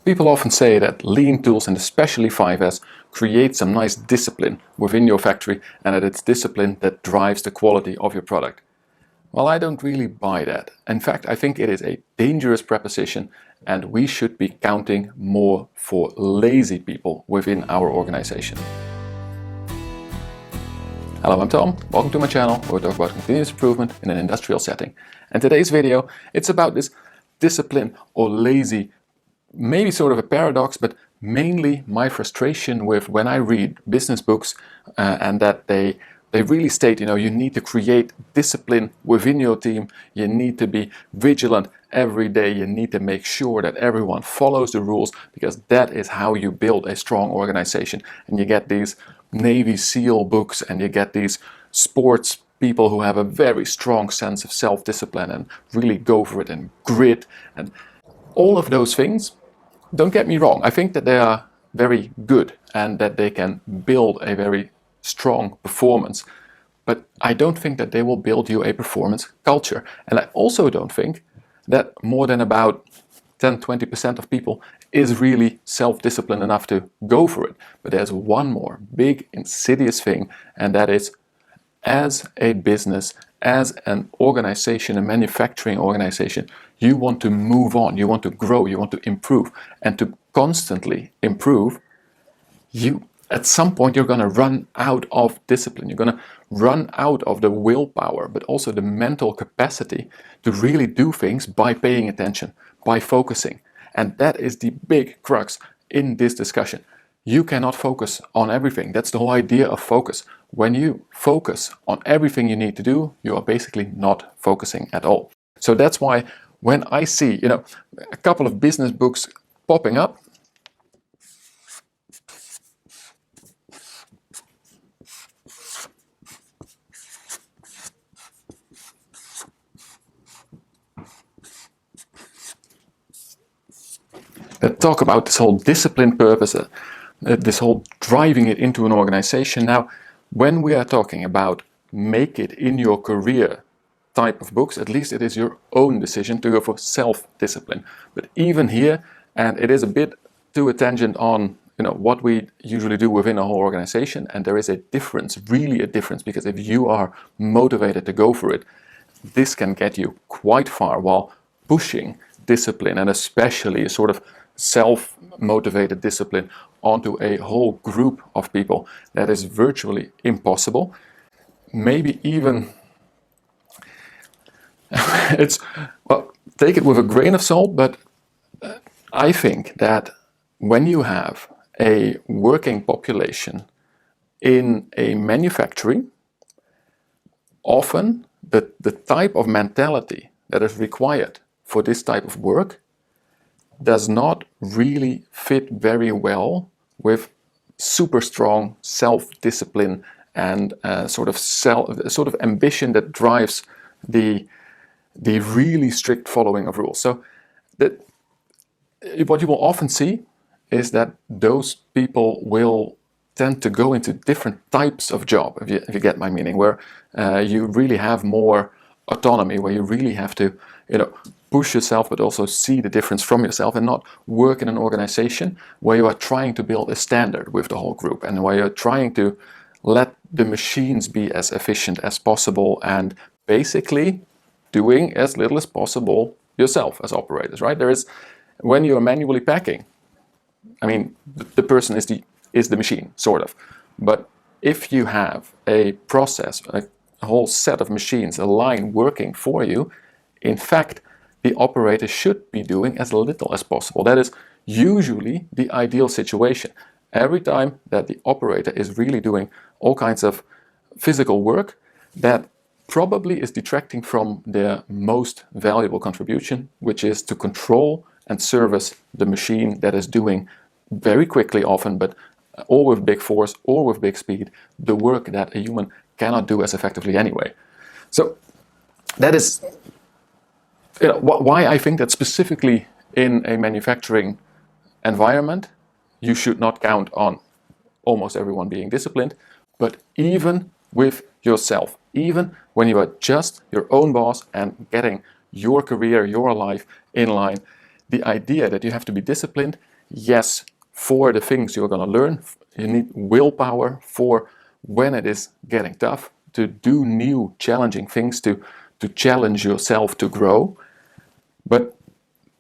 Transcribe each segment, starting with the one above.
People often say that lean tools, and especially 5S, create some nice discipline within your factory, and that it's discipline that drives the quality of your product. Well, I don't really buy that. In fact, I think it is a dangerous proposition, and we should be counting more for lazy people within our organization. Hello, I'm Tom. Welcome to my channel where we talk about continuous improvement in an industrial setting. And today's video, it's about this discipline or lazy, maybe sort of a paradox, but mainly my frustration with when I read business books and that they really state, you need to create discipline within your team. You need to be vigilant every day. You need to make sure that everyone follows the rules, because that is how you build a strong organization. And you get these Navy SEAL books, and you get these sports people who have a very strong sense of self-discipline and really go for it, and grit and all of those things. Don't get me wrong, I think that they are very good and that they can build a very strong performance, but I don't think that they will build you a performance culture. And I also don't think that more than about 10-20% of people is really self-disciplined enough to go for it. But there's one more big insidious thing, and that is, as a business, as an organization, a manufacturing organization, you want to move on, you want to grow, you want to improve. And to constantly improve, at some point you're going to run out of discipline. You're going to run out of the willpower, but also the mental capacity to really do things by paying attention, by focusing. And that is the big crux in this discussion. You cannot focus on everything. That's the whole idea of focus. When you focus on everything you need to do, you are basically not focusing at all. So that's why when I see, a couple of business books popping up, that talk about this whole discipline purpose, this whole driving it into an organization. Now, when we are talking about make it in your career type of books, at least it is your own decision to go for self-discipline. But even here, and it is a bit too a tangent on what we usually do within a whole organization, and there is a difference, really a difference, because if you are motivated to go for it, this can get you quite far, while pushing discipline, and especially a sort of self-motivated discipline, onto a whole group of people, that is virtually impossible. Maybe even take it with a grain of salt, but I think that when you have a working population in a manufacturing, often the type of mentality that is required for this type of work does not really fit very well with super strong self-discipline and sort of ambition that drives the really strict following of rules. So what you will often see is that those people will tend to go into different types of job, if you get my meaning, where you really have more autonomy, where you really have to push yourself, but also see the difference from yourself, and not work in an organization where you are trying to build a standard with the whole group, and where you're trying to let the machines be as efficient as possible, and basically doing as little as possible yourself as operators, right? When you're manually packing, the person is the machine, sort of. But if you have a process, a whole set of machines, a line working for you, in fact, the operator should be doing as little as possible. That is usually the ideal situation. Every time that the operator is really doing all kinds of physical work, that probably is detracting from their most valuable contribution, which is to control and service the machine that is doing very quickly often, but or with big force or with big speed, the work that a human cannot do as effectively anyway. So that is why I think that specifically in a manufacturing environment, you should not count on almost everyone being disciplined, but even with yourself, even when you are just your own boss and getting your career, your life in line, the idea that you have to be disciplined, yes, for the things you're going to learn. You need willpower for when it is getting tough, to do new challenging things, to challenge yourself to grow. But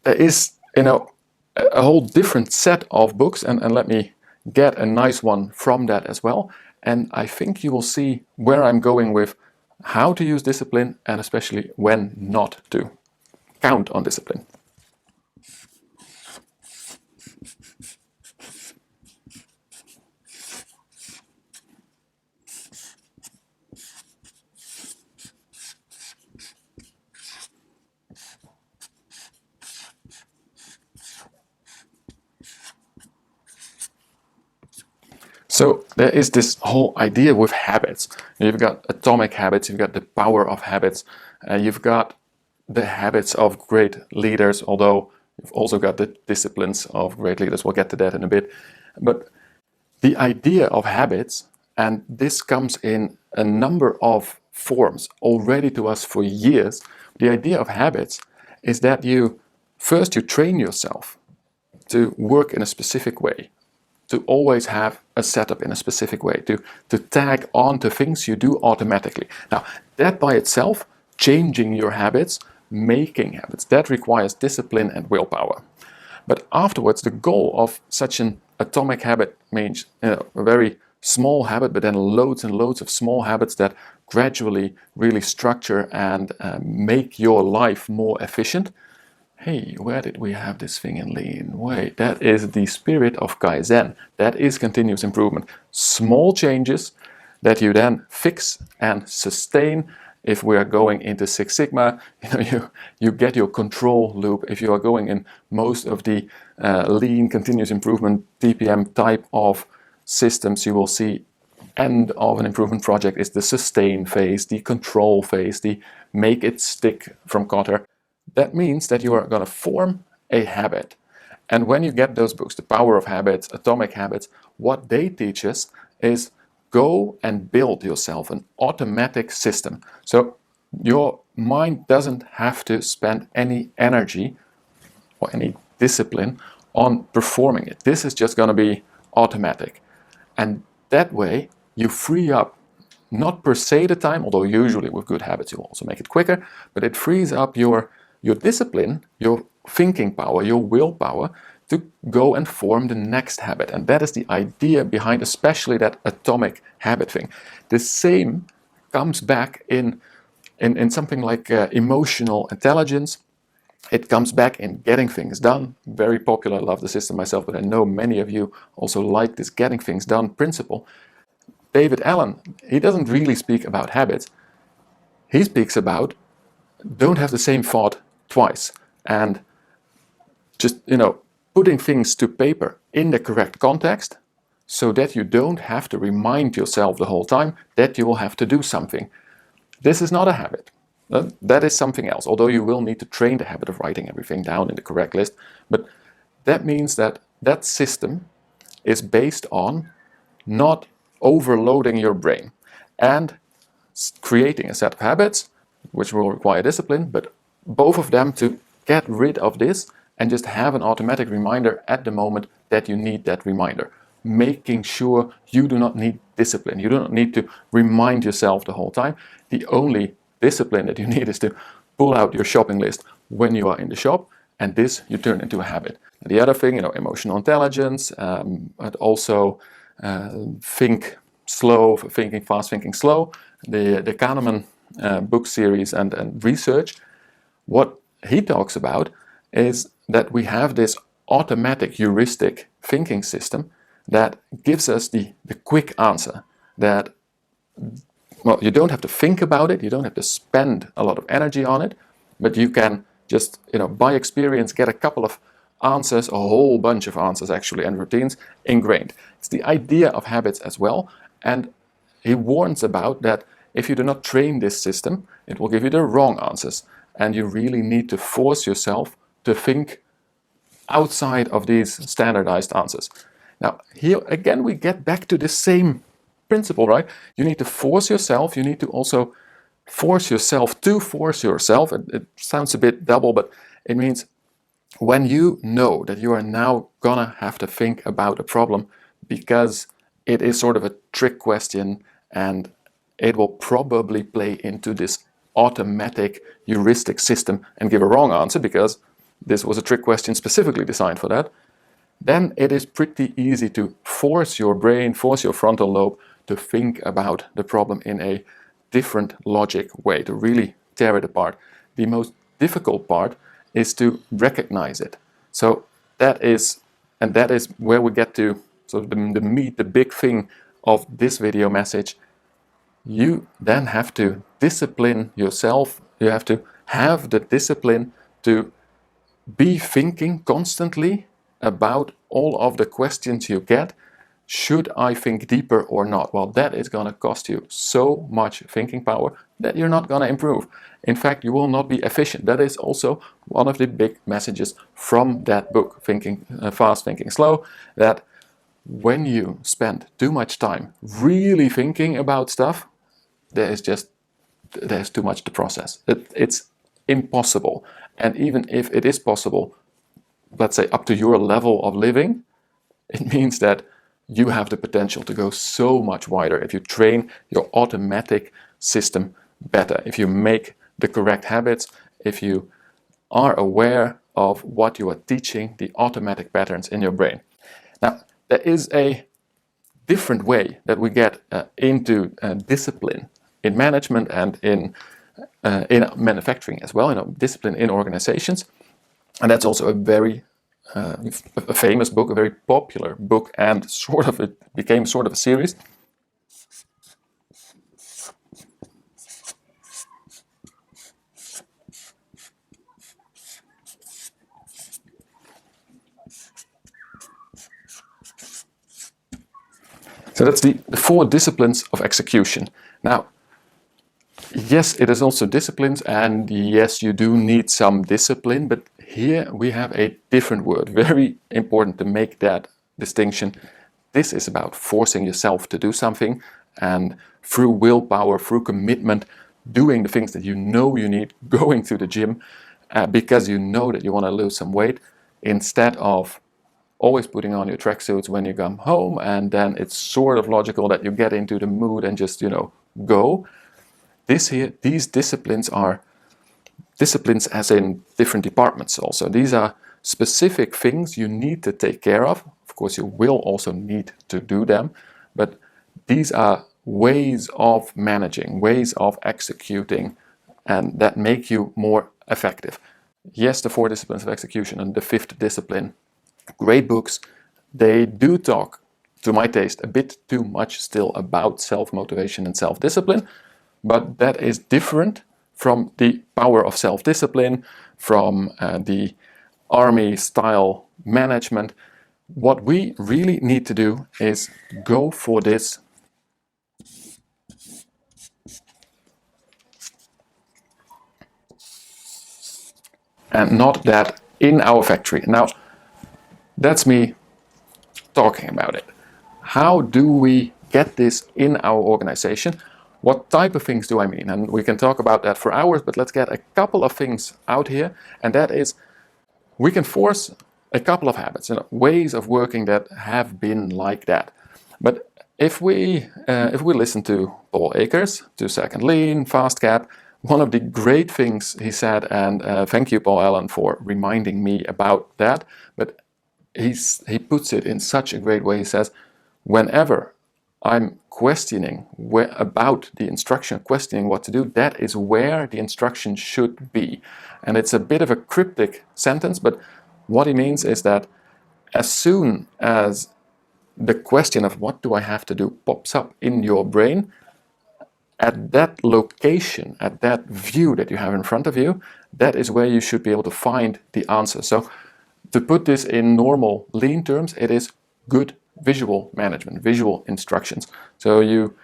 there is, a whole different set of books, and let me get a nice one from that as well. And I think you will see where I'm going with how to use discipline, and especially when not to count on discipline. So there is this whole idea with habits. You've got atomic habits, you've got the power of habits, you've got the habits of great leaders, although you've also got the disciplines of great leaders. We'll get to that in a bit. But the idea of habits, and this comes in a number of forms already to us for years, the idea of habits is that you train yourself to work in a specific way, to always have a setup in a specific way, to tag on to things you do automatically. Now, that by itself, changing your habits, making habits, that requires discipline and willpower. But afterwards, the goal of such an atomic habit means a very small habit, but then loads and loads of small habits that gradually really structure and make your life more efficient. Hey, where did we have this thing in Lean? Wait, that is the spirit of Kaizen. That is continuous improvement. Small changes that you then fix and sustain. If we are going into Six Sigma, you get your control loop. If you are going in most of the Lean continuous improvement TPM type of systems, you will see end of an improvement project is the sustain phase, the control phase, the make it stick from Kotter. That means that you are going to form a habit. And when you get those books, The Power of Habits, Atomic Habits, what they teach us is go and build yourself an automatic system. So your mind doesn't have to spend any energy or any discipline on performing it. This is just going to be automatic. And that way you free up not per se the time, although usually with good habits you'll also make it quicker, but it frees up your discipline, your thinking power, your willpower to go and form the next habit. And that is the idea behind especially that atomic habit thing. The same comes back in something like emotional intelligence. It comes back in getting things done. Very popular, I love the system myself, but I know many of you also like this getting things done principle. David Allen, he doesn't really speak about habits. He speaks about don't have the same thought twice, and just putting things to paper in the correct context so that you don't have to remind yourself the whole time that you will have to do something. This is not a habit. That is something else, although you will need to train the habit of writing everything down in the correct list. But that means that that system is based on not overloading your brain and creating a set of habits which will require discipline, but both of them to get rid of this and just have an automatic reminder at the moment that you need that reminder. Making sure you do not need discipline. You do not need to remind yourself the whole time. The only discipline that you need is to pull out your shopping list when you are in the shop, and this you turn into a habit. The other thing, emotional intelligence, but also think slow, thinking fast, thinking slow. The Kahneman book series and research, what he talks about is that we have this automatic heuristic thinking system that gives us the quick answer. That, well, you don't have to think about it, you don't have to spend a lot of energy on it, but you can just, by experience, get a couple of answers, a whole bunch of answers actually, and routines ingrained. It's the idea of habits as well, and he warns about that if you do not train this system, it will give you the wrong answers, and you really need to force yourself to think outside of these standardized answers. Now, here again, we get back to the same principle, right? You need to force yourself, you need to also force yourself to force yourself. It sounds a bit double, but it means when you know that you are now gonna have to think about a problem because it is sort of a trick question and it will probably play into this automatic heuristic system and give a wrong answer because this was a trick question specifically designed for that, then it is pretty easy to force your brain, force your frontal lobe to think about the problem in a different logic way, to really tear it apart. The most difficult part is to recognize it. So that is where we get to sort of the meat, the big thing of this video message. You then have to discipline yourself. You have to have the discipline to be thinking constantly about all of the questions you get. Should I think deeper or not? Well, that is going to cost you so much thinking power that you're not going to improve. In fact, you will not be efficient. That is also one of the big messages from that book, Thinking Fast, Thinking Slow, that when you spend too much time really thinking about stuff, there's too much to process. It's impossible. And even if it is possible, let's say up to your level of living, it means that you have the potential to go so much wider if you train your automatic system better, if you make the correct habits, if you are aware of what you are teaching, the automatic patterns in your brain. Now, there is a different way that we get into discipline in management and in manufacturing as well, discipline in organizations. And that's also a very a famous book, a very popular book, and it became sort of a series. So that's the 4 disciplines of execution. Now, yes, it is also disciplines, and yes, you do need some discipline, but here we have a different word. Very important to make that distinction. This is about forcing yourself to do something, and through willpower, through commitment, doing the things that you know you need, going to the gym because you know that you want to lose some weight, instead of always putting on your tracksuits when you come home, and then it's sort of logical that you get into the mood and just, go. These disciplines are disciplines as in different departments also. These are specific things you need to take care of. Of course, you will also need to do them, but these are ways of managing, ways of executing, and that make you more effective. Yes, the 4 disciplines of execution and the 5th discipline, great books. They do talk, to my taste, a bit too much still about self-motivation and self-discipline, but that is different from the power of self-discipline, from the army-style management. What we really need to do is go for this and not that in our factory. Now, that's me talking about it. How do we get this in our organization? What type of things do I mean? And we can talk about that for hours, but let's get a couple of things out here. And that is, we can force a couple of habits, ways of working that have been like that. But if we listen to Paul Akers, 2-second lean, fast cap, one of the great things he said, and thank you, Paul Allen, for reminding me about that, but he puts it in such a great way. He says, whenever I'm questioning about the instruction, questioning what to do, that is where the instruction should be. And it's a bit of a cryptic sentence, but what he means is that as soon as the question of what do I have to do pops up in your brain, at that location, at that view that you have in front of you, that is where you should be able to find the answer. So to put this in normal lean terms, it is good visual management, visual instructions. So you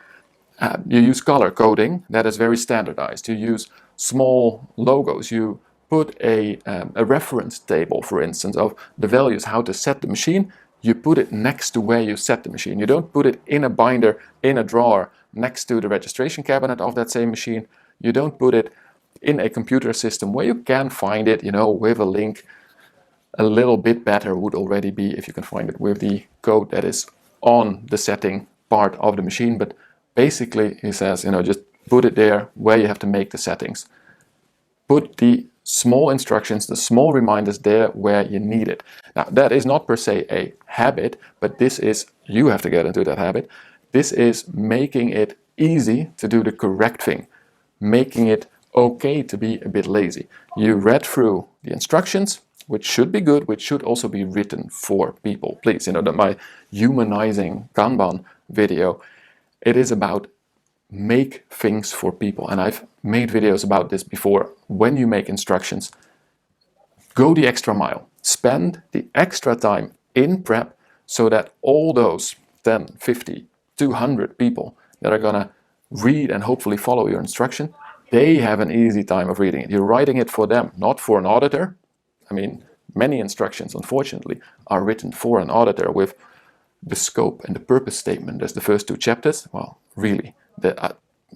use color coding that is very standardized. You use small logos. You put a reference table, for instance, of the values, how to set the machine. You put it next to where you set the machine. You don't put it in a binder, in a drawer, next to the registration cabinet of that same machine. You don't put it in a computer system where you can find it, with a link. A little bit better would already be if you can find it with the code that is on the setting part of the machine. But basically he says, just put it there where you have to make the settings. Put the small instructions, the small reminders there where you need it. Now that is not per se a habit, but this is, you have to get into that habit. This is making it easy to do the correct thing, making it okay to be a bit lazy. You read through the instructions, which should be good, which should also be written for people. Please, that my humanizing Kanban video, it is about make things for people. And I've made videos about this before. When you make instructions, go the extra mile. Spend the extra time in prep so that all those 10, 50, 200 people that are gonna read and hopefully follow your instruction, they have an easy time of reading it. You're writing it for them, not for an auditor. I mean, many instructions, unfortunately, are written for an auditor with the scope and the purpose statement as the first two chapters. Well, really,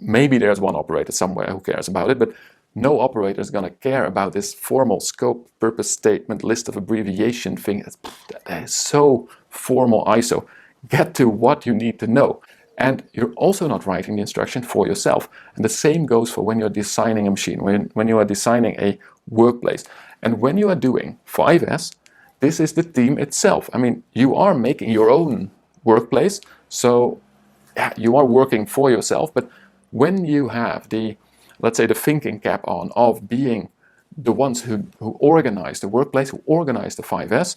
maybe there's one operator somewhere who cares about it, but no operator is going to care about this formal scope, purpose statement, list of abbreviation thing. That is so formal ISO. Get to what you need to know. And you're also not writing the instruction for yourself. And the same goes for when you're designing a machine, when you are designing a workplace. And when you are doing 5S, this is the team itself. I mean, you are making your own workplace, so yeah, you are working for yourself. But when you have the, let's say, the thinking cap on of being the ones who organize the workplace, who organize the 5S,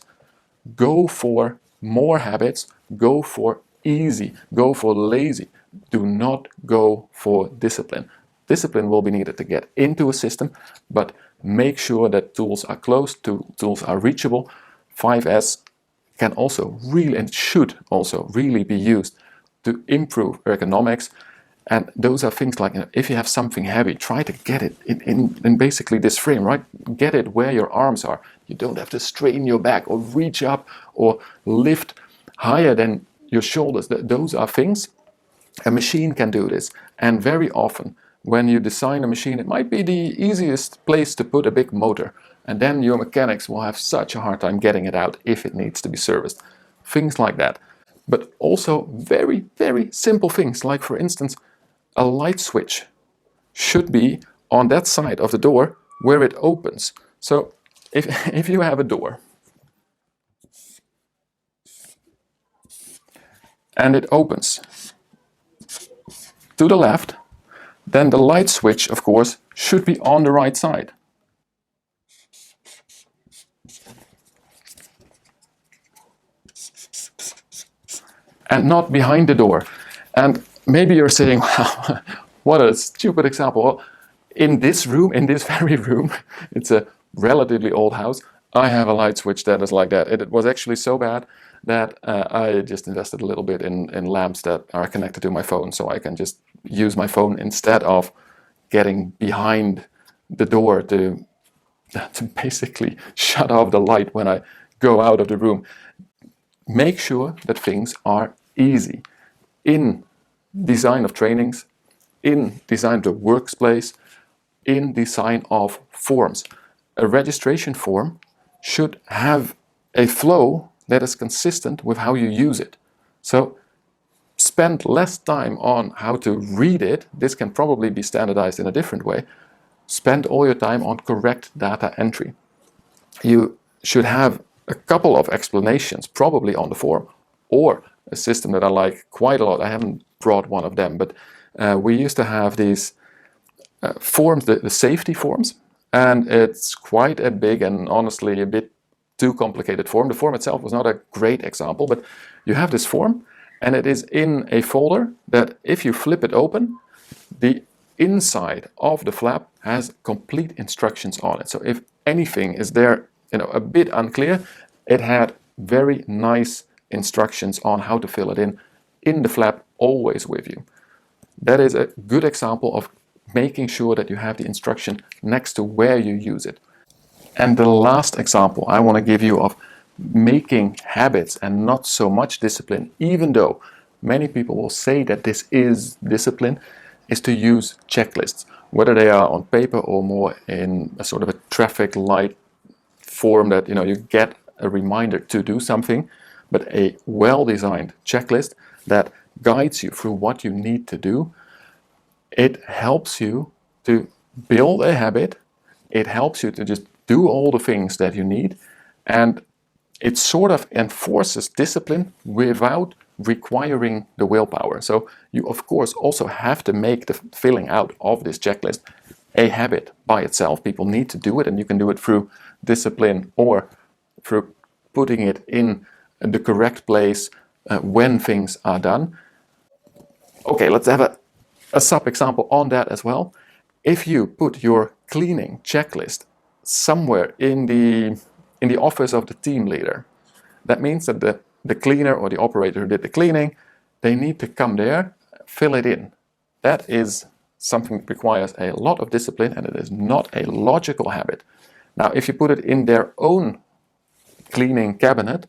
go for more habits, go for easy, go for lazy. Do not go for discipline. Discipline will be needed to get into a system, but make sure that tools are close, tools are reachable. 5S can also really, and should also really be used to improve ergonomics. And those are things like, if you have something heavy, try to get it in basically this frame, right? Get it where your arms are. You don't have to strain your back or reach up or lift higher than your shoulders. Those are things, a machine can do this. And very often, when you design a machine, it might be the easiest place to put a big motor. And then your mechanics will have such a hard time getting it out if it needs to be serviced. Things like that. But also very, very simple things, like for instance, a light switch should be on that side of the door where it opens. So if you have a door and it opens to the left, then the light switch, of course, should be on the right side. And not behind the door. And maybe you're saying, wow, what a stupid example. Well, in this room, in this very room, it's a relatively old house, I have a light switch that is like that. It was actually so bad that I just invested a little bit in lamps that are connected to my phone, so I can just use my phone instead of getting behind the door to basically shut off the light when I go out of the room. Make sure that things are easy in design of trainings, in design of the workplace, in design of forms. A registration form should have a flow that is consistent with how you use it. So spend less time on how to read it. This can probably be standardized in a different way. Spend all your time on correct data entry. You should have a couple of explanations probably on the form, or a system that I like quite a lot. I haven't brought one of them, but we used to have these forms, the safety forms, and it's quite a big and honestly a bit too complicated form. The form itself was not a great example, but you have this form and it is in a folder that if you flip it open, the inside of the flap has complete instructions on it. So if anything is there, a bit unclear, it had very nice instructions on how to fill it in the flap, always with you. That is a good example of making sure that you have the instruction next to where you use it. And the last example I want to give you of making habits and not so much discipline, even though many people will say that this is discipline, is to use checklists, whether they are on paper or more in a sort of a traffic light form that you get a reminder to do something, but a well-designed checklist that guides you through what you need to do. It helps you to build a habit. It helps you to just do all the things that you need, and it sort of enforces discipline without requiring the willpower. So you of course also have to make the filling out of this checklist a habit by itself. People need to do it, and you can do it through discipline or through putting it in the correct place when things are done. Okay, let's have a sub-example on that as well. If you put your cleaning checklist somewhere in the office of the team leader, that means that the cleaner or the operator who did the cleaning, they need to come there, fill it in. That is something that requires a lot of discipline, and it is not a logical habit. Now, if you put it in their own cleaning cabinet,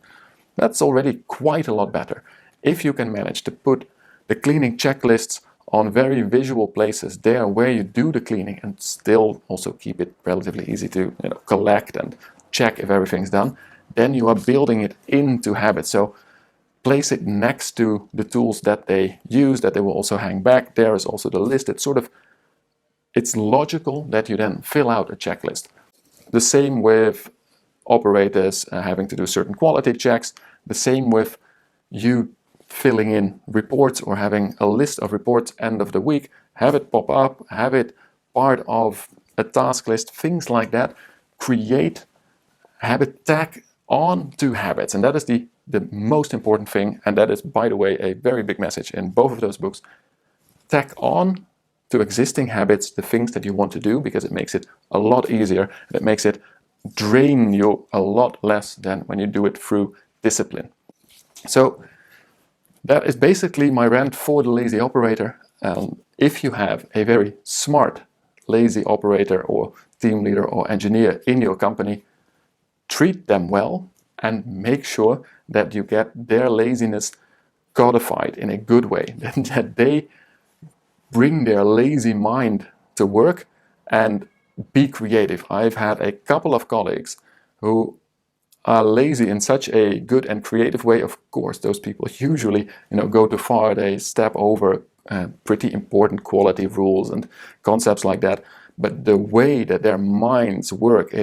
that's already quite a lot better. If you can manage to put the cleaning checklists on very visual places there where you do the cleaning, and still also keep it relatively easy to collect and check if everything's done, then you are building it into habits. So place it next to the tools that they use, that they will also hang back. There is also the list. It's logical that you then fill out a checklist. The same with operators having to do certain quality checks. The same with you filling in reports or having a list of reports end of the week. Have it pop up, have it part of a task list, things like that. Create habit, tag on to habits. And that is the most important thing. And that is, by the way, a very big message in both of those books. Tag on to existing habits the things that you want to do, because it makes it a lot easier. And it makes it drain you a lot less than when you do it through discipline. So that is basically my rant for the lazy operator. If you have a very smart lazy operator or team leader or engineer in your company, treat them well and make sure that you get their laziness codified in a good way, that they bring their lazy mind to work and be creative. I've had a couple of colleagues who are lazy in such a good and creative way. Of course, those people usually go too far. They step over pretty important quality rules and concepts like that. But the way that their minds work,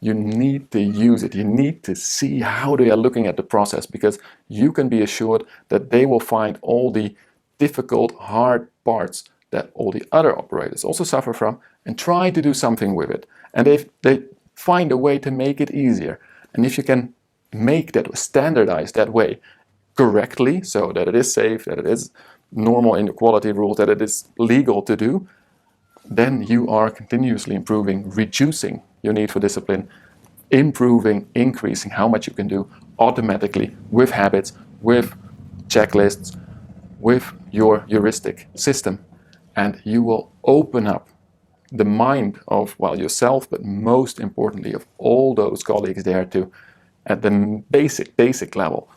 you need to use it. You need to see how they are looking at the process, because you can be assured that they will find all the difficult, hard parts that all the other operators also suffer from and try to do something with it. And if they find a way to make it easier, and if you can make that, standardize that way correctly, so that it is safe, that it is normal in the quality rules, that it is legal to do, then you are continuously improving, reducing your need for discipline, improving, increasing how much you can do automatically with habits, with checklists, with your heuristic system. And you will open up the mind of, well, yourself, but most importantly of all those colleagues there to, at the basic level,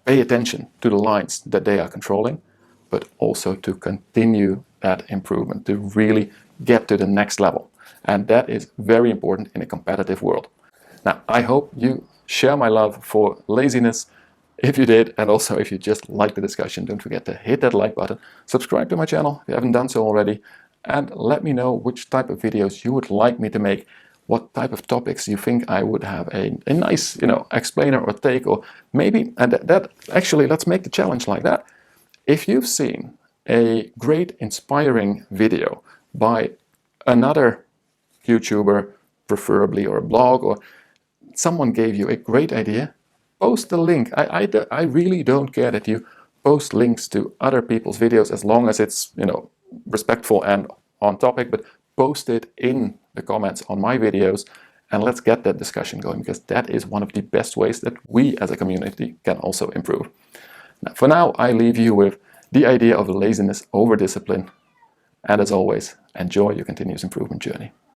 pay attention to the lines that they are controlling, but also to continue that improvement, to really get to the next level. And that is very important in a competitive world. Now, I hope you share my love for laziness. If you did, and also if you just liked the discussion, don't forget to hit that like button, subscribe to my channel if you haven't done so already, and let me know which type of videos you would like me to make, what type of topics you think I would have a nice, explainer or take, or maybe, and that actually, let's make the challenge like that. If you've seen a great inspiring video by another YouTuber, preferably, or a blog, or someone gave you a great idea, post the link. I really don't care that you post links to other people's videos, as long as it's respectful and on topic, but post it in the comments on my videos, and let's get that discussion going, because that is one of the best ways that we as a community can also improve. Now, for now, I leave you with the idea of laziness over discipline, and as always, enjoy your continuous improvement journey.